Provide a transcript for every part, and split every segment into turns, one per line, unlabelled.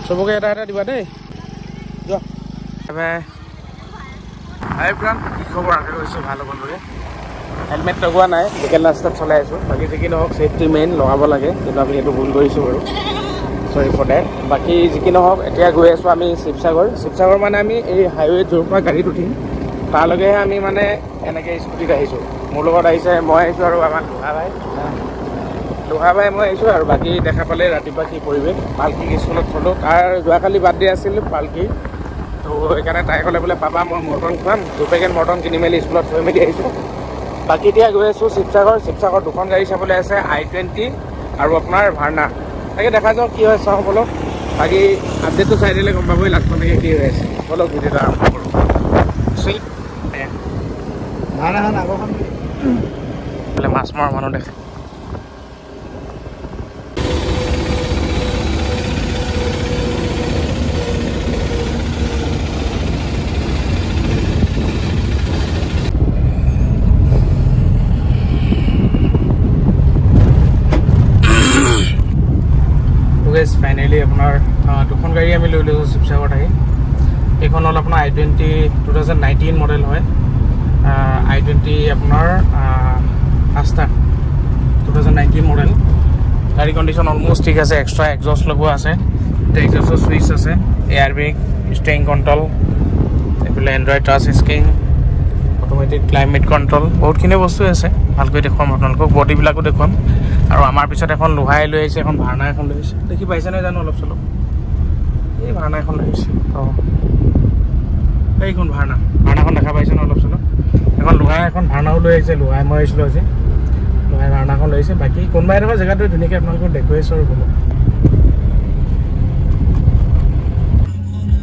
চবকে এটা এটা দিবা দেই যোৱা হাই প্ৰাণ কি খবৰ আশা কৰিছোঁ ভাল হ'ব লাগে হেলমেট লগোৱা নাই লোকেল ৰাস্তাত চলাই আছোঁ বাকী যি কি নহওক ছেফটি মেইন লগাব লাগে কিন্তু আমি সেইটো ভুল কৰিছোঁ বাৰু চৰি ফৰ ডেট বাকী যি কি নহওক এতিয়া গৈ আছোঁ আমি শিৱসাগৰ মানে আমি এই হাইৱে য'ৰ পৰা গাড়ীত উঠিম তাৰলৈকেহে আমি মানে এনেকৈ স্কুটিত আহিছোঁ মোৰ লগত আহিছে মই আহিছোঁ আৰু আমাৰ লোহা ভাই মই আহিছোঁ আৰু বাকী দেখা পালে ৰাতিপুৱা কি পৰিৱেশ পালকি স্কুলত থ'লোঁ তাৰ যোৱাকালি বাৰ্থডে আছিল পালকি তো সেইকাৰণে তাই ক'লে বোলে পাপা মই মৰ্টন খুৱাম 2 পেকেট মৰ্টন কিনি মেলি স্কুলত থৈ মেলি আহিছোঁ বাকী এতিয়া গৈ আছোঁ শিৱসাগৰ দুখন গাড়ী চাবলৈ আছে I-20 আৰু আপোনাৰ ভাৰ্না তাকে দেখা যাওক কি হয় চাওঁ বলক বাকী আপডেটটো চাই দিলে গম পাবই লাষ্টলৈকে কি হৈ আছে বলক ভিডিঅ'টো আৰম্ভ কৰোঁ ভাৰ্নাখন আগৰখন বোলে মাছ মৰা মানুহ দেখা ফাইনেলি আপোনাৰ দুখন গাড়ী আমি লৈ লৈছোঁ শিৱসাগৰত আহি এইখন হ'ল আপোনাৰ I-20 2019 মডেল হয় I-20 আপোনাৰ আস্তা 2019 মডেল গাড়ী কণ্ডিশ্যন অলমষ্ট ঠিক আছে এক্সট্ৰা এক্সজষ্ট লগোৱা আছে এক্সজষ্টৰ চুইচ আছে এয়াৰ বেগ ষ্টেৰিং কণ্ট্ৰল এইফালে Android touch screen automatic climate control বহুতখিনি বস্তু আছে ভালকৈ দেখুৱাম আপোনালোকক বডিবিলাকো দেখুৱাম আৰু আমাৰ পিছত এখন লোহাই লৈ আহিছে এখন ভাৰ্না এখন লৈ আহিছে দেখি পাইছে নাই জানো অলপ চলপ এই ভাৰ্না এখন লৈ আহিছে অঁ এইখন ভাৰ্নাখন দেখা পাইছে ন অলপ চলপ এখন লোহাই এখন ভাৰ্নাও লৈ আহিছে লোহাই মই আহিছিলোঁ আজি লোহাই ভাৰ্নাখন লৈ আহিছে বাকী কোনোবা এডোখৰ জেগাটো ধুনীয়াকৈ আপোনালোকক দেখুৱাইছোঁ আৰু বোলো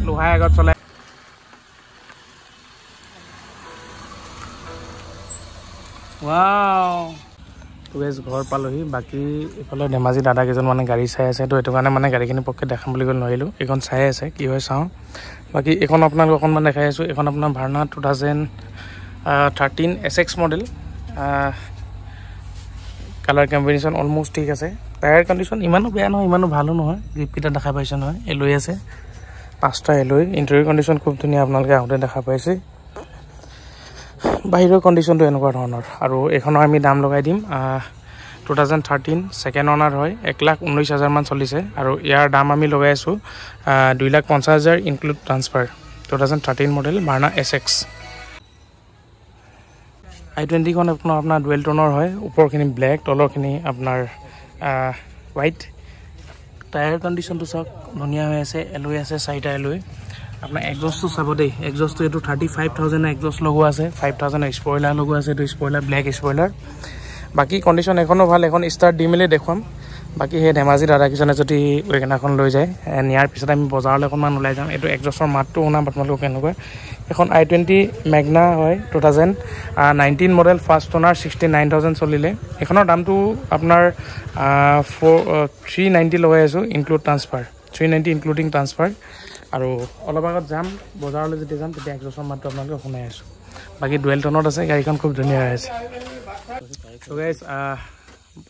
লোহাই আগত চলাই ৱাও ঘৰ পালোহি বাকী এইফালে ধেমাজি দাদা কেইজন মানে গাড়ী চাই আছে তো সেইটো কাৰণে মানে গাড়ীখিনি পক্ষে দেখাম বুলি কৈ নোৱাৰিলোঁ এইখন চাই আছে কি হয় চাওঁ বাকী এইখন আপোনালোক অকণমান দেখাই আছোঁ এইখন আপোনাৰ ভাৰ্না 2013 SX model colour combination almost ঠিক আছে টায়াৰ কণ্ডিশ্যন ইমানো বেয়া নহয় ইমানো ভালো নহয় গ্ৰিপকেইটা দেখা পাইছে নহয় এলৈ আছে 5টা এলৈ ইণ্টেৰিয়ৰ কণ্ডিশ্যন খুব ধুনীয়া আপোনালোকে আহোঁতে দেখা পাইছে বাহিৰৰ কণ্ডিশ্যনটো এনেকুৱা ধৰণৰ আৰু এইখনৰ আমি দাম লগাই দিম 2013 ছেকেণ্ড অনাৰ হয় 1,19,000 মান চলিছে আৰু ইয়াৰ দাম আমি লগাই আছোঁ 2,50,000 ইনক্লুড ট্ৰান্সফাৰ 2013 মডেল ভাৰ্না SX I-20খন আপোনাৰ ডুৱেল টনৰ হয় ওপৰখিনি ব্লেক তলৰখিনি আপোনাৰ হোৱাইট টায়াৰ কণ্ডিশ্যনটো চাওক ধুনীয়া হৈ আছে এলৈ আছে 4টা এলৈ আপোনাৰ এক্সজষ্টটো চাব দেই এক্সজষ্টটো এইটো 35,000 এক্সজষ্ট লগোৱা আছে 5,000 স্পইলাৰ লগোৱা আছে এইটো স্পইলাৰ ব্লেক স্পইলাৰ বাকী কণ্ডিশ্যন এখনো ভাল এখন ষ্টাৰ্ট দি মেলি দেখুৱাম বাকী সেই ধেমাজি দাদাকেইজনে যদি ৱেগনাৰখন লৈ যায় নিয়াৰ পিছত আমি বজাৰলৈ অকণমান ওলাই যাম এইটো এক্সজষ্টৰ মাতটো শুনাম আপোনালোকক কেনেকুৱা এখন I-20 মেগনা হয় 2019 মডেল ফাৰ্ষ্ট অনাৰ 69,000 চলিলে এইখনৰ দামটো আপোনাৰ 390 লগাই আছোঁ ইনক্লুড ট্ৰান্সফাৰ 390 ইনক্লুডিং ট্ৰান্সফাৰ আৰু অলপ আগত যাম বজাৰলৈ যেতিয়া যাম তেতিয়া এক্সজষ্টৰ মাতটো আপোনালোকে শুনাই আছোঁ বাকী ডুৱেল টনত আছে গাড়ীখন খুব ধুনীয়া হৈ আছে তো গাইজ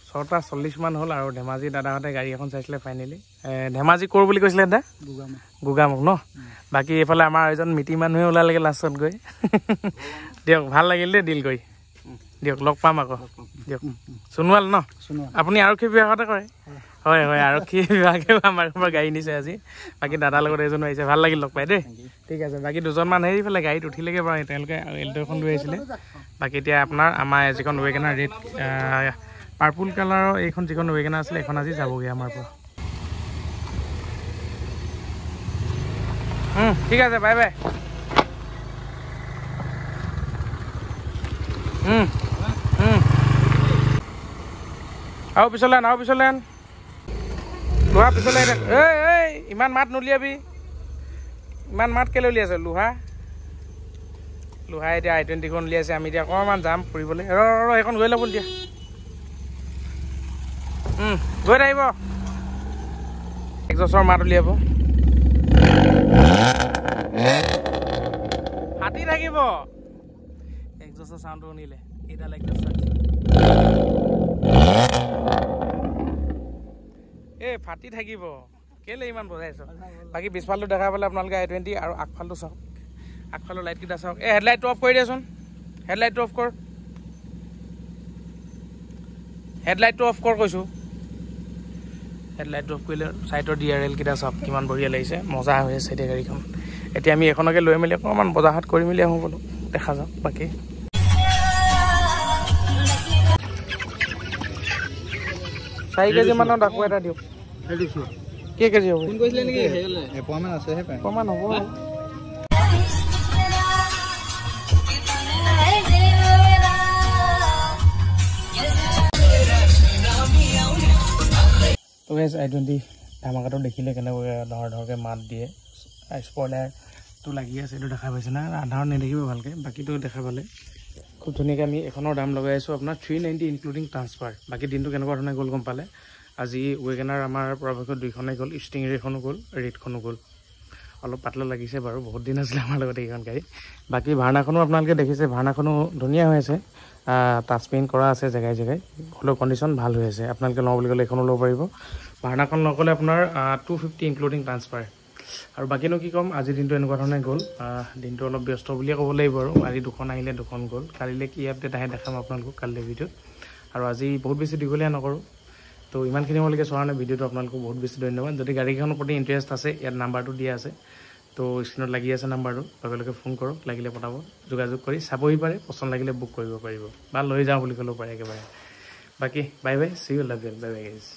6:40 মান হ'ল আৰু ধেমাজি দাদাহঁতে গাড়ী এখন চাইছিলে ফাইনেলি ধেমাজি ক'ৰ বুলি কৈছিলে দাদা গোগামুখ ন বাকী এইফালে আমাৰ এজন মিটি মানুহে ওলালেগৈ লাষ্টত গৈ দিয়ক ভাল লাগিল দেই ডিল কৰি দিয়ক লগ পাম আকৌ দিয়ক সোণোৱাল ন আপুনি আৰক্ষী বিভাগতে কৰে হয় হয় আৰক্ষী বিভাগেও আমাৰ পৰা গাড়ী নিছে আজি বাকী দাদাৰ লগত এজন আহিছে ভাল লাগিল লগ পাই দেই ঠিক আছে বাকী দুজনমান সেইফালে গাড়ীত উঠিলেগৈ বাৰু তেওঁলোকে এল্টো এখন লৈ আহিছিলে বাকী এতিয়া আপোনাৰ আমাৰ যিখন ৱেগনাৰ ৰেড পাৰ্পুল কালাৰৰ এইখন যিখন ৱেগনাৰ আছিলে এইখন আজি যাবগৈ আমাৰ পৰা ঠিক আছে বাই বাই আৰু পিছলৈ লোহা পিছলৈ এই ইমান মাত নুলিয়াবি ইমান মাত কেলৈ উলিয়াইছ লোহা এতিয়া I-20খন উলিয়াইছে আমি এতিয়া অকণমান যাম ফুৰিবলৈ সেইখন গৈ ল'ব দিয়া গৈ থাকিব এক্সজষ্টৰ মাত উলিয়াব ফাটি থাকিব এক্সজষ্টৰ চাউণ্ডটো শুনিলে এইডাল এক্সজষ্ট ফাটি থাকিব কেলে ইমান বজাই আছ বাকি পিছফালটো দেখা পালে আপোনালোকে i20 আৰু আগফালটো চাওক আগফালৰ লাইট কিটা চাওক হেডলাইটটো অফ কৰি দিয়াচোন হেডলাইটটো অফ কৰ হেডলাইটটো অফ কৰ কৈছো হেডলাইটটো অফ কৰিলে সাইডৰ DRL কিটা চাওক কিমান বঢ়িয়া লাগিছে মজা হৈ আছে এই গাড়ীখন এতিয়া আমি এখনকে লৈ মেলি অকমান বজাহাত কৰি মেলি আহো বলো দেখা যাওক বাকি 4 কেজি মানৰ ডাকো এটা দিও কি কেজি হ'ব কোন কৈছিলে নেকি হেলে এপমান আছে হে এপমান হ'ব তো গাইস i20 ধামাকাটো দেখিলে কেনেকৈ ধৰকে মাত দিয়ে স্পয়লাৰ তো লাগি আছে এটো দেখা পাইছে না আধাৰ নেদেখিব ভালকে বাকিটো দেখা পালে খুব ধুনীয়াকৈ আমি এখনৰ দাম লগাই আছো আপোনাৰ 390 ইনক্লুডিং ট্ৰান্সফাৰ বাকি দিনটো কেনেকুৱা ধৰণে গ'ল গম পালে আজি ওয়েগনাৰ আমাৰ পৰাপক্ষত দুইখনে গ'ল ষ্টিংৰেখনো গ'ল ৰেডখনো গ'ল অলপ পাতলা লাগিছে বাৰু বহুত দিন আছিল আমাৰ লগত এইখন গাড়ী বাকি ভাৰ্নাখনো আপোনালোকে দেখিছে ভাৰ্নাখনো ধুনীয়া হৈ আছে টাচ পেইন্ট কৰা আছে জেগাই জেগাই হলো কন্ডিশন ভাল হৈ আছে আপোনালোকে লও বুলি গলে এখনো লব পাৰিব ভাৰ্নাখন নকলে আপোনাৰ 250 ইনক্লুডিং ট্ৰান্সফাৰ আৰু বাকিনো কি কম আজি দিনটো এনেকুৱা ধৰণে গ'ল দিনটো অলপ ব্যস্ত বুলিয়ে ক'ব লাগিব আৰু আজি দুখন আহিলে দুখন গ'ল কালিলে কি আপডেট আহে দেখাম আপোনালোকক কালিলে ভিডিঅ'ত আৰু আজি বহুত বেছি দীঘলীয়া নকৰো তো ইমানখিনি হ'লকে চোৱানে ভিডিঅ'টো আপোনালোকক বহুত বেছি ধন্যবাদ যদি গাড়ীখনৰ প্ৰতি ইন্টাৰেষ্ট আছে ইয়াত নাম্বাৰটো দিয়া আছে তো স্ক্ৰিনত লাগি আছে নাম্বাৰটো লগে ফোন কৰক লাগিলে পঠাব যোগাযোগ কৰি চাবই পাৰে পছন্দ লাগিলে বুক কৰিব পাৰিব বা লৈ যাওঁ বুলি ক'লেও পাৰে একেবাৰে বাকি bye bye C you love you bye bye guys